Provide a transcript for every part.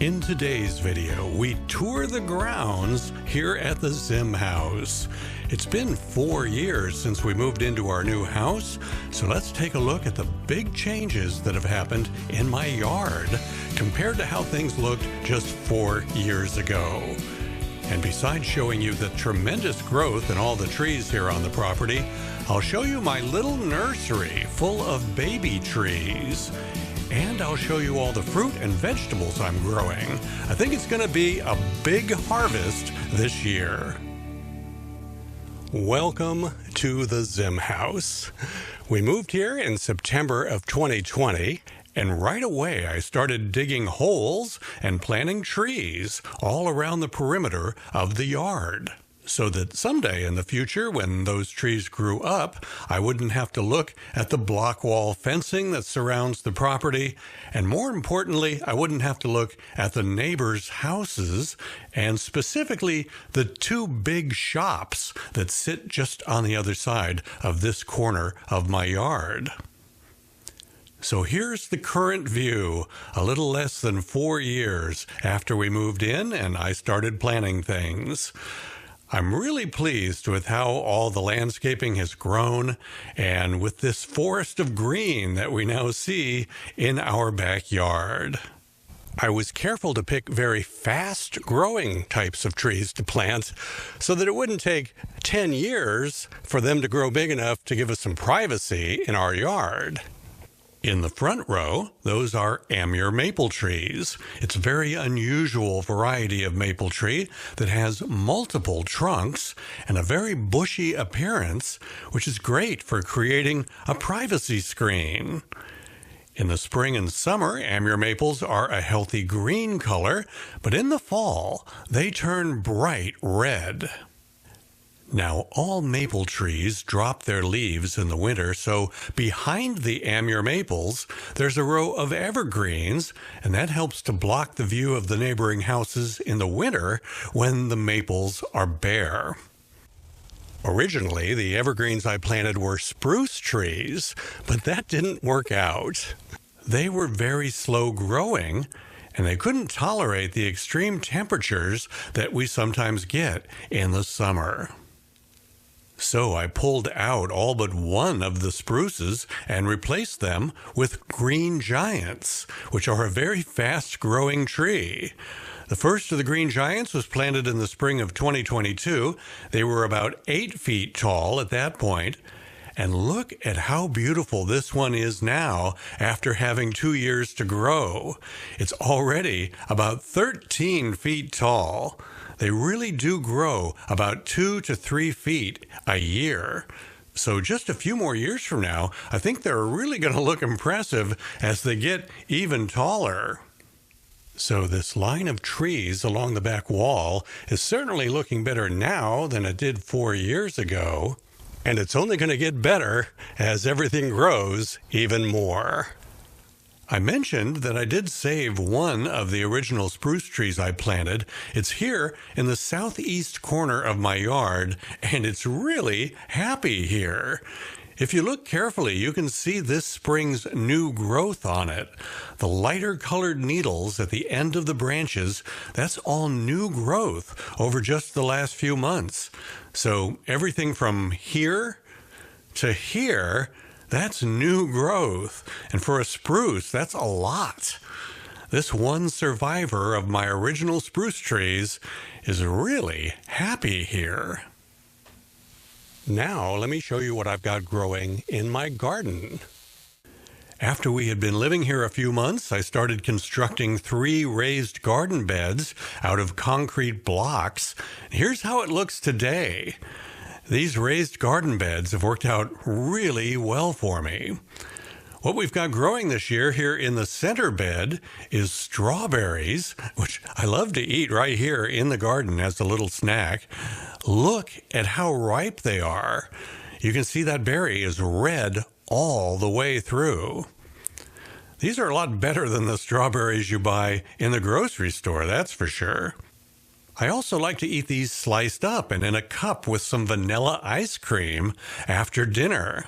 In today's video, we tour the grounds here at the Zim house. It's been 4 years since we moved into our new house, so let's take a look at the big changes that have happened in my yard compared to how things looked just 4 years ago. And besides showing you the tremendous growth in all the trees here on the property, I'll show you my little nursery full of baby trees. And I'll show you all the fruit and vegetables I'm growing. I think it's going to be a big harvest this year. Welcome to the Zim house. We moved here in September of 2020, and right away I started digging holes and planting trees all around the perimeter of the yard, so that someday in the future, when those trees grew up, I wouldn't have to look at the block wall fencing that surrounds the property, and more importantly, I wouldn't have to look at the neighbors' houses, and specifically the two big shops that sit just on the other side of this corner of my yard. So here's the current view, a little less than 4 years after we moved in and I started planting things. I'm really pleased with how all the landscaping has grown and with this forest of green that we now see in our backyard. I was careful to pick very fast-growing types of trees to plant so that it wouldn't take 10 years for them to grow big enough to give us some privacy in our yard. In the front row, those are Amur maple trees. It's a very unusual variety of maple tree that has multiple trunks and a very bushy appearance, which is great for creating a privacy screen. In the spring and summer, Amur maples are a healthy green color, but in the fall, they turn bright red. Now, all maple trees drop their leaves in the winter, so behind the Amur maples, there's a row of evergreens, and that helps to block the view of the neighboring houses in the winter when the maples are bare. Originally, the evergreens I planted were spruce trees, but that didn't work out. They were very slow growing, and they couldn't tolerate the extreme temperatures that we sometimes get in the summer. So I pulled out all but one of the spruces and replaced them with green giants, which are a very fast-growing tree. The first of the green giants was planted in the spring of 2022. They were about 8 feet tall at that point. And look at how beautiful this one is now after having 2 years to grow. It's already about 13 feet tall. They really do grow about 2 to 3 feet a year. So just a few more years from now, I think they're really going to look impressive as they get even taller. So this line of trees along the back wall is certainly looking better now than it did 4 years ago. And it's only going to get better as everything grows even more. I mentioned that I did save one of the original spruce trees I planted. It's here in the southeast corner of my yard, and it's really happy here. If you look carefully, you can see this spring's new growth on it. The lighter colored needles at the end of the branches, that's all new growth over just the last few months. So everything from here to here, that's new growth. And for a spruce, that's a lot. This one survivor of my original spruce trees is really happy here. Now, let me show you what I've got growing in my garden. After we had been living here a few months, I started constructing 3 raised garden beds out of concrete blocks. Here's how it looks today. These raised garden beds have worked out really well for me. What we've got growing this year here in the center bed is strawberries, which I love to eat right here in the garden as a little snack. Look at how ripe they are. You can see that berry is red all the way through. These are a lot better than the strawberries you buy in the grocery store, that's for sure. I also like to eat these sliced up and in a cup with some vanilla ice cream after dinner.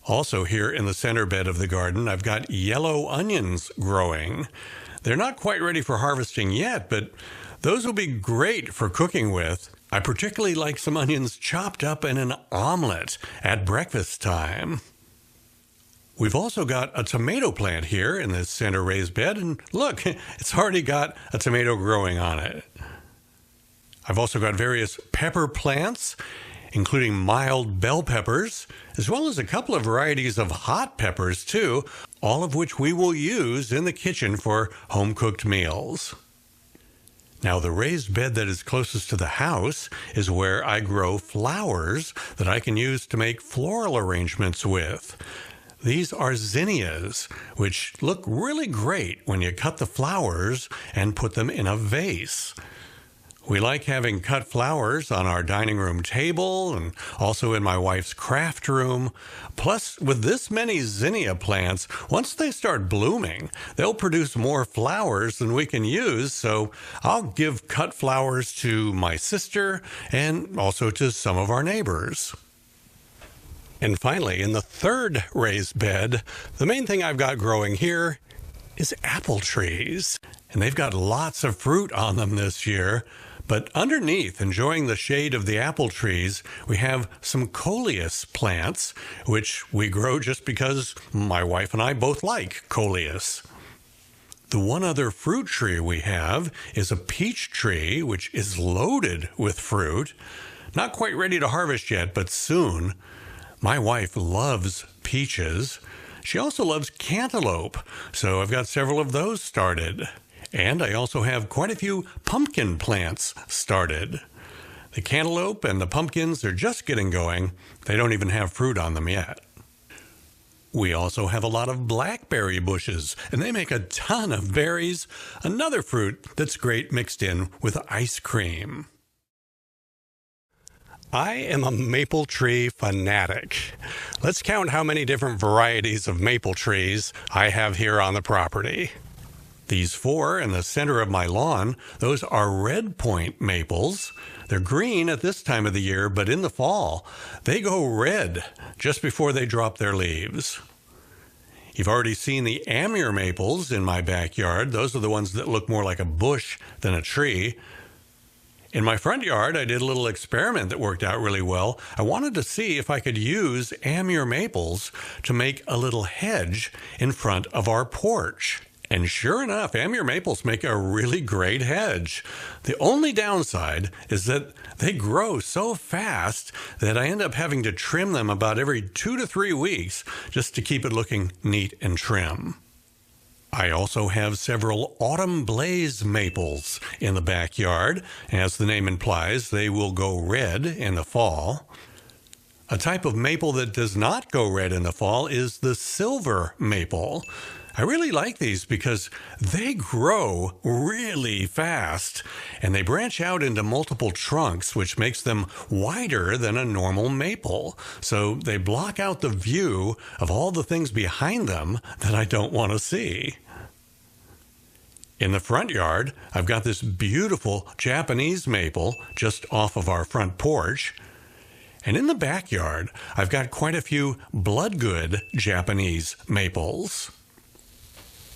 Also here in the center bed of the garden, I've got yellow onions growing. They're not quite ready for harvesting yet, but those will be great for cooking with. I particularly like some onions chopped up in an omelet at breakfast time. We've also got a tomato plant here in this center raised bed, and look, it's already got a tomato growing on it. I've also got various pepper plants, including mild bell peppers, as well as a couple of varieties of hot peppers too, all of which we will use in the kitchen for home-cooked meals. Now, the raised bed that is closest to the house is where I grow flowers that I can use to make floral arrangements with. These are zinnias, which look really great when you cut the flowers and put them in a vase. We like having cut flowers on our dining room table and also in my wife's craft room. Plus, with this many zinnia plants, once they start blooming, they'll produce more flowers than we can use, so I'll give cut flowers to my sister and also to some of our neighbors. And finally, in the third raised bed, the main thing I've got growing here is apple trees. And they've got lots of fruit on them this year. But underneath, enjoying the shade of the apple trees, we have some coleus plants, which we grow just because my wife and I both like coleus. The one other fruit tree we have is a peach tree, which is loaded with fruit. Not quite ready to harvest yet, but soon. My wife loves peaches. She also loves cantaloupe, so I've got several of those started. And I also have quite a few pumpkin plants started. The cantaloupe and the pumpkins are just getting going. They don't even have fruit on them yet. We also have a lot of blackberry bushes, and they make a ton of berries, another fruit that's great mixed in with ice cream. I am a maple tree fanatic. Let's count how many different varieties of maple trees I have here on the property. These 4 in the center of my lawn, those are red point maples. They're green at this time of the year, but in the fall, they go red just before they drop their leaves. You've already seen the Amur maples in my backyard. Those are the ones that look more like a bush than a tree. In my front yard, I did a little experiment that worked out really well. I wanted to see if I could use Amur maples to make a little hedge in front of our porch. And sure enough, Amur maples make a really great hedge. The only downside is that they grow so fast that I end up having to trim them about every 2 to 3 weeks just to keep it looking neat and trim. I also have several autumn blaze maples in the backyard. As the name implies, they will go red in the fall. A type of maple that does not go red in the fall is the silver maple. I really like these because they grow really fast and they branch out into multiple trunks, which makes them wider than a normal maple. So they block out the view of all the things behind them that I don't want to see. In the front yard, I've got this beautiful Japanese maple just off of our front porch. And in the backyard, I've got quite a few bloodgood Japanese maples.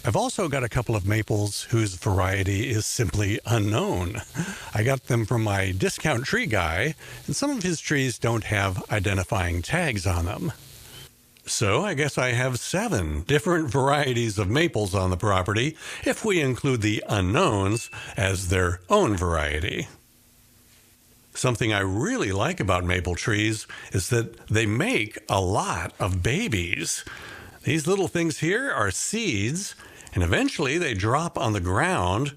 I've also got a couple of maples whose variety is simply unknown. I got them from my discount tree guy, and some of his trees don't have identifying tags on them. So I guess I have 7 different varieties of maples on the property, if we include the unknowns as their own variety. Something I really like about maple trees is that they make a lot of babies. These little things here are seeds, and eventually they drop on the ground,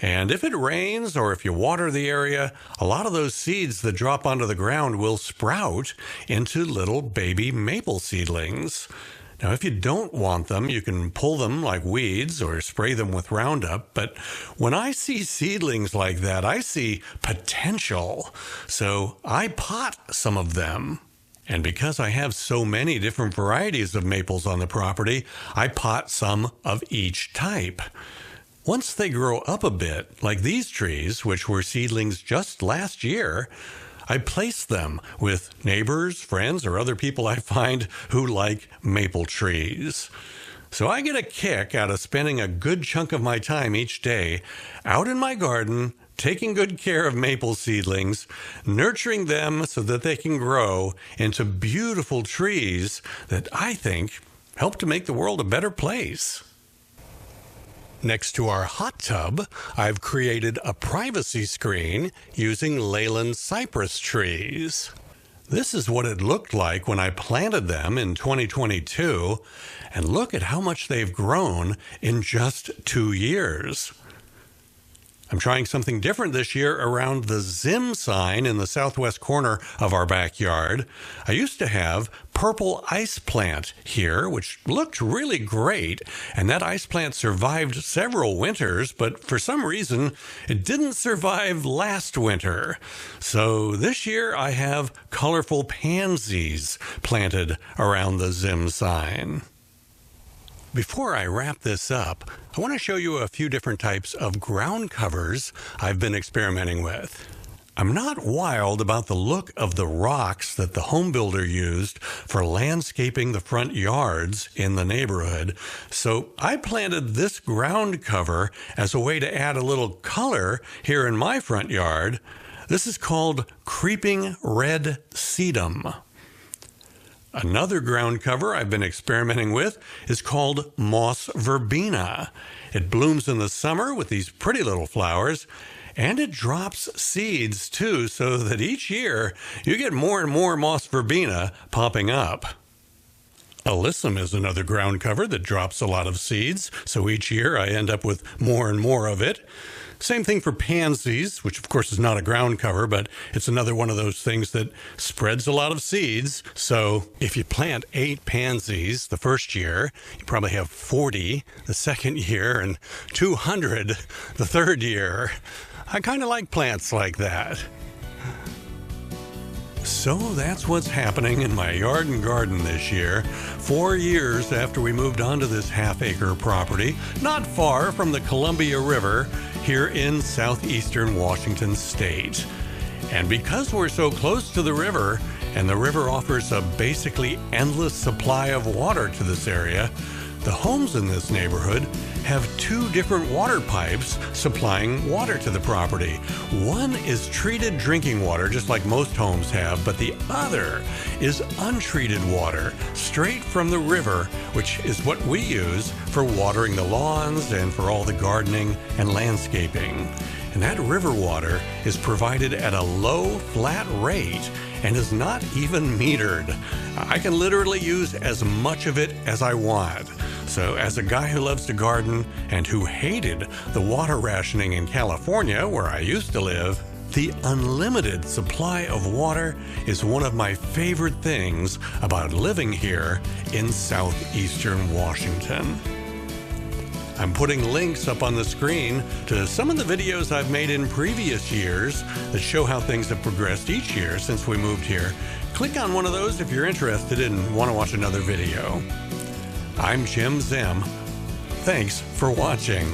and if it rains or if you water the area, a lot of those seeds that drop onto the ground will sprout into little baby maple seedlings. Now, if you don't want them, you can pull them like weeds or spray them with Roundup, but when I see seedlings like that, I see potential, so I pot some of them. And because I have so many different varieties of maples on the property, I pot some of each type. Once they grow up a bit, like these trees, which were seedlings just last year, I place them with neighbors, friends, or other people I find who like maple trees. So I get a kick out of spending a good chunk of my time each day out in my garden, taking good care of maple seedlings, nurturing them so that they can grow into beautiful trees that I think help to make the world a better place. Next to our hot tub, I've created a privacy screen using Leyland cypress trees. This is what it looked like when I planted them in 2022, and look at how much they've grown in just 2 years. I'm trying something different this year around the Zim sign in the southwest corner of our backyard. I used to have purple ice plant here, which looked really great, and that ice plant survived several winters, but for some reason it didn't survive last winter. So this year I have colorful pansies planted around the Zim sign. Before I wrap this up, I want to show you a few different types of ground covers I've been experimenting with. I'm not wild about the look of the rocks that the home builder used for landscaping the front yards in the neighborhood, so I planted this ground cover as a way to add a little color here in my front yard. This is called creeping red sedum. Another ground cover I've been experimenting with is called moss verbena. It blooms in the summer with these pretty little flowers, and it drops seeds too, so that each year you get more and more moss verbena popping up. Alyssum is another ground cover that drops a lot of seeds, so each year I end up with more and more of it. Same thing for pansies, which of course is not a ground cover, but it's another one of those things that spreads a lot of seeds. So if you plant 8 pansies the first year, you probably have 40 the second year and 200 the third year. I kind of like plants like that. So that's what's happening in my yard and garden this year, 4 years after we moved onto this half-acre property, not far from the Columbia River here in southeastern Washington state. And because we're so close to the river, and the river offers a basically endless supply of water to this area, the homes in this neighborhood have 2 different water pipes supplying water to the property. One is treated drinking water, just like most homes have, but the other is untreated water, straight from the river, which is what we use for watering the lawns and for all the gardening and landscaping. And that river water is provided at a low, flat rate and is not even metered. I can literally use as much of it as I want. So as a guy who loves to garden and who hated the water rationing in California, where I used to live, the unlimited supply of water is one of my favorite things about living here in southeastern Washington. I'm putting links up on the screen to some of the videos I've made in previous years that show how things have progressed each year since we moved here. Click on one of those if you're interested and want to watch another video. I'm Jim Zim. Thanks for watching.